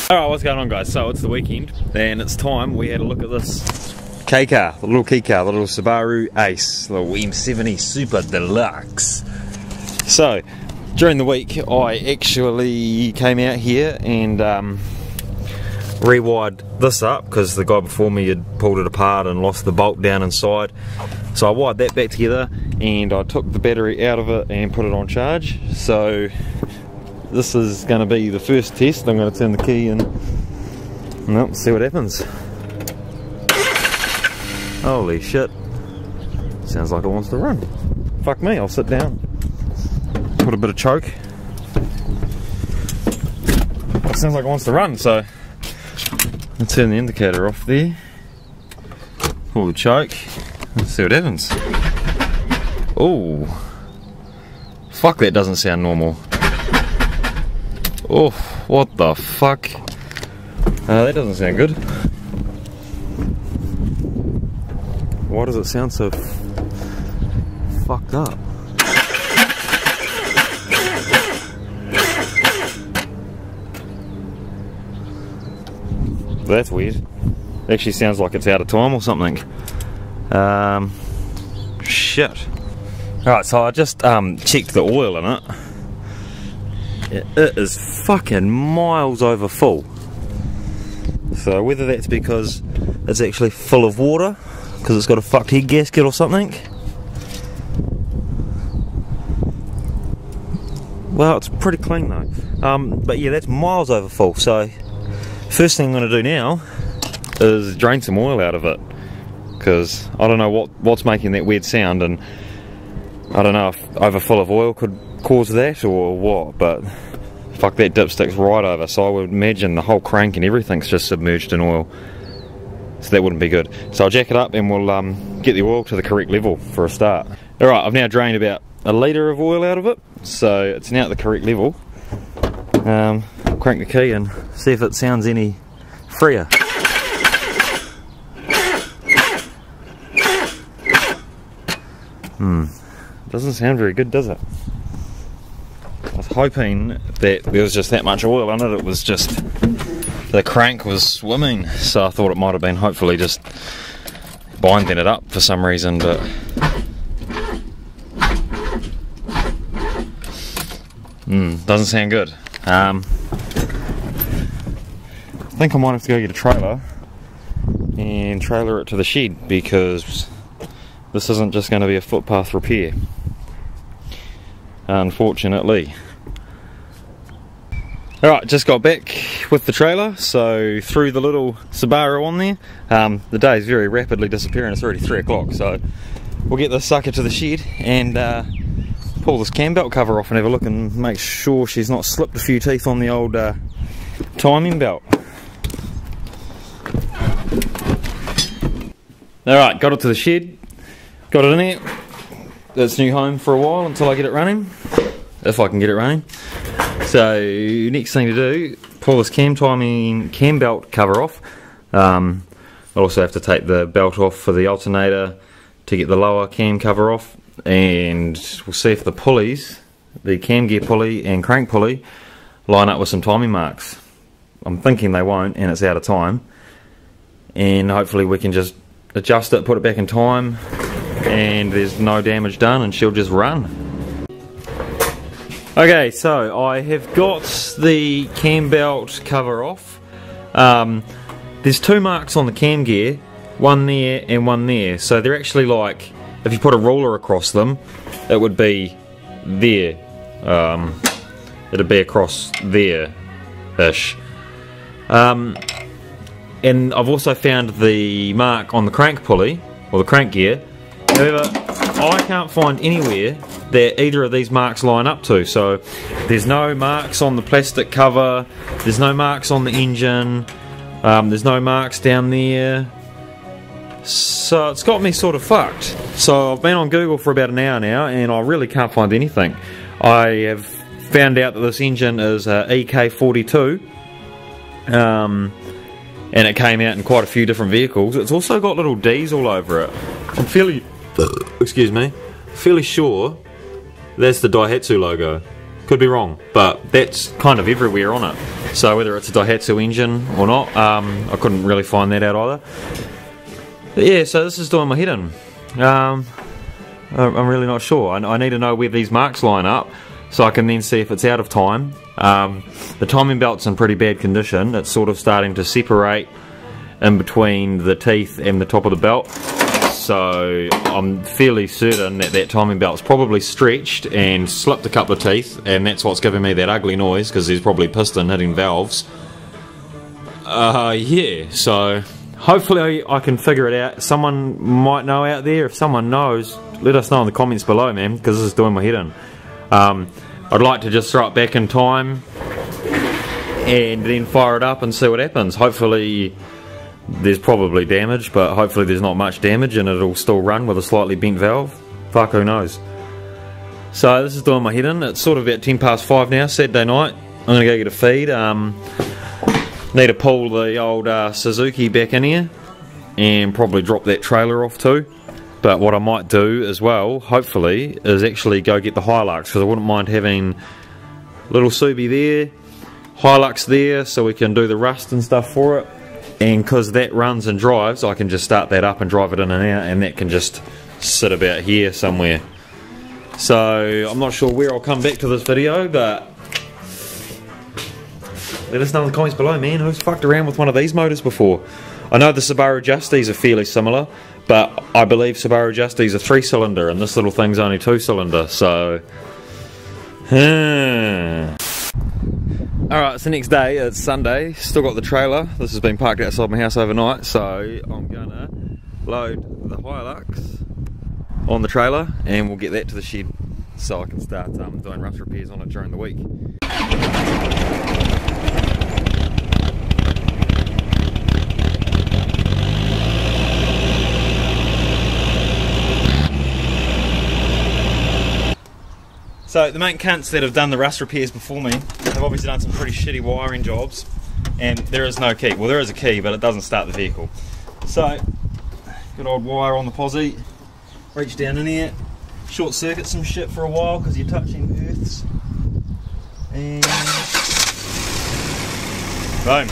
Alright, what's going on, guys? So it's the weekend and it's time we had a look at this K car, the little key car, the little Subaru Ace, the little M70 Super Deluxe. So during the week I actually came out here and rewired this up because the guy before me had pulled it apart and lost the bolt down inside. So I wired that back together and I took the battery out of it and put it on charge. So this is going to be the first test. I'm going to turn the key and well, see what happens. Holy shit. Sounds like it wants to run. Fuck me, I'll sit down. Put a bit of choke. It sounds like it wants to run, so I'll turn the indicator off there. Pull the choke. Let's see what happens. Oh, fuck, that doesn't sound normal. Oh, what the fuck? That doesn't sound good. Why does it sound so fucked up? That's weird. It actually sounds like it's out of time or something. Shit. Alright, so I just checked the oil in it. It is fucking miles over full. So whether that's because it's actually full of water, because it's got a fucked head gasket or something. Well, it's pretty clean though. But yeah, that's miles over full. So first thing I'm going to do now is drain some oil out of it, because I don't know what's making that weird sound, and I don't know if overfull of oil could cause that or what, but fuck, that dipstick's right over, so I would imagine the whole crank and everything's just submerged in oil, so that wouldn't be good. So I'll jack it up and we'll get the oil to the correct level for a start. Alright, I've now drained about a litre of oil out of it, so it's now at the correct level. Crank the key and see if it sounds any freer. Doesn't sound very good, does it? I was hoping that there was just that much oil in it. It was just the crank was swimming, so I thought it might have been hopefully just binding it up for some reason, but doesn't sound good. I think I might have to go get a trailer and trailer it to the shed, because this isn't just going to be a footpath repair, unfortunately. Alright, just got back with the trailer, so threw the little Subaru on there. The day is very rapidly disappearing. It's already 3 o'clock, so we'll get this sucker to the shed and pull this cam belt cover off and have a look and make sure she's not slipped a few teeth on the old timing belt. Alright, got it to the shed, got it in there. It's new home for a while until I get it running, if I can get it running. So next thing to do, pull this cam belt cover off. I'll also have to take the belt off for the alternator to get the lower cam cover off, and we'll see if the pulleys, the cam gear pulley and crank pulley, line up with some timing marks. I'm thinking they won't, and it's out of time, and hopefully we can just adjust it, put it back in time, and there's no damage done and she'll just run. Okay, so I have got the cam belt cover off. There's 2 marks on the cam gear, one there and one there, so they're actually like, if you put a ruler across them, it would be there. It'd be across there-ish. And I've also found the mark on the crank pulley, or the crank gear. However, I can't find anywhere that either of these marks line up to. So there's no marks on the plastic cover, there's no marks on the engine, there's no marks down there. So it's got me sort of fucked. So I've been on Google for about an hour now and I really can't find anything. I have found out that this engine is a EK42. And it came out in quite a few different vehicles. It's also got little D's all over it. I'm fairly, excuse me, fairly sure that's the Daihatsu logo. Could be wrong, but that's kind of everywhere on it. So whether it's a Daihatsu engine or not, I couldn't really find that out either. But yeah, so this is doing my head in. I'm really not sure. I need to know where these marks line up so I can then see if it's out of time. The timing belt's in pretty bad condition. It's sort of starting to separate in between the teeth and the top of the belt. So I'm fairly certain that that timing belt's probably stretched and slipped a couple of teeth, and that's what's giving me that ugly noise, because there's probably piston hitting valves. Yeah, so hopefully I can figure it out. Someone might know out there. If someone knows, let us know in the comments below, man, because this is doing my head in. I'd like to just throw it back in time and then fire it up and see what happens. Hopefully there's probably damage, but hopefully there's not much damage and it'll still run with a slightly bent valve. Fuck, who knows. So this is doing my head in. It's sort of about 10 past 5 now, Saturday night. I'm going to go get a feed. Need to pull the old Suzuki back in here and probably drop that trailer off too. But what I might do as well, hopefully, is actually go get the Hilux, because I wouldn't mind having little Subi there, Hilux there, so we can do the rust and stuff for it. And because that runs and drives, I can just start that up and drive it in and out, and that can just sit about here somewhere. So I'm not sure where I'll come back to this video, but let us know in the comments below, man, who's fucked around with one of these motors before. I know the Subaru Justies are fairly similar, but I believe Subaru Justies are 3-cylinder and this little thing's only 2-cylinder, so alright, it's the next day, it's Sunday, still got the trailer. This has been parked outside my house overnight, so I'm gonna load the Hilux on the trailer and we'll get that to the shed so I can start doing rust repairs on it during the week. So the main cunts that have done the rust repairs before me have obviously done some pretty shitty wiring jobs, and there is no key. Well, there is a key, but it doesn't start the vehicle. So, good old wire on the posi, reach down in here, short circuit some shit for a while because you're touching earths, and boom.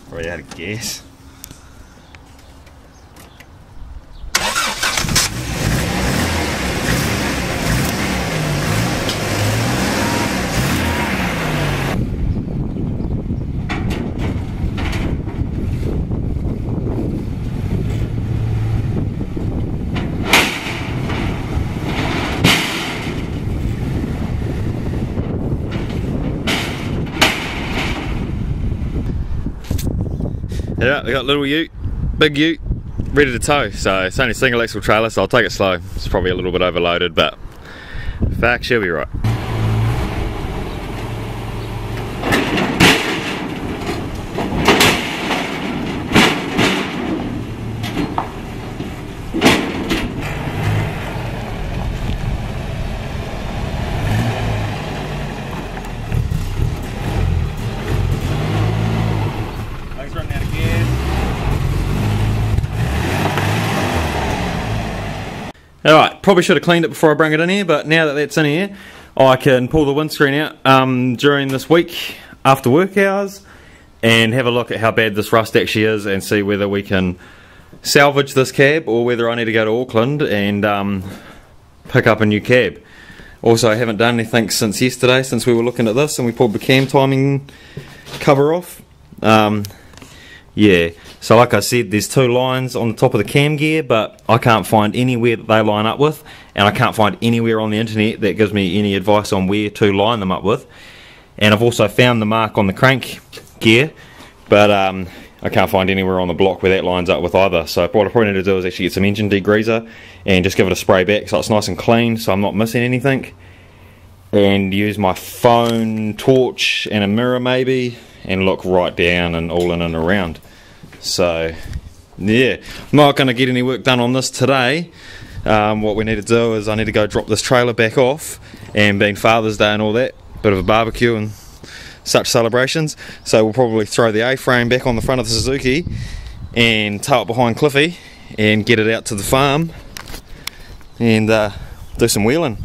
Probably out of gas. Yeah, we got little ute, big ute, ready to tow. So it's only a single axle trailer, so I'll take it slow. It's probably a little bit overloaded, but fuck, she'll be right. Alright, probably should have cleaned it before I bring it in here, but now that that's in here, I can pull the windscreen out during this week after work hours and have a look at how bad this rust actually is and see whether we can salvage this cab or whether I need to go to Auckland and pick up a new cab. Also, I haven't done anything since yesterday, since we were looking at this and we pulled the cam timing cover off. Yeah, so like I said, there's 2 lines on the top of the cam gear, but I can't find anywhere that they line up with, and I can't find anywhere on the internet that gives me any advice on where to line them up with. And I've also found the mark on the crank gear, but I can't find anywhere on the block where that lines up with either. So what I probably need to do is actually get some engine degreaser and just give it a spray back so it's nice and clean, so I'm not missing anything, and use my phone torch and a mirror maybe and look right down and all in and around. So yeah, I'm not going to get any work done on this today. What we need to do is I need to go drop this trailer back off, and being Father's Day and all that, bit of a barbecue and such celebrations, so we'll probably throw the A-frame back on the front of the Suzuki and tow it behind Cliffy and get it out to the farm and do some wheeling.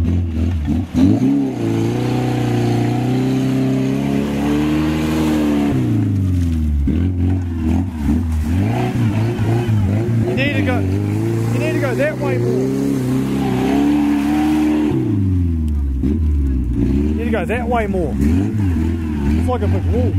You need to go that way more. You need to go that way more. It's like a big wall.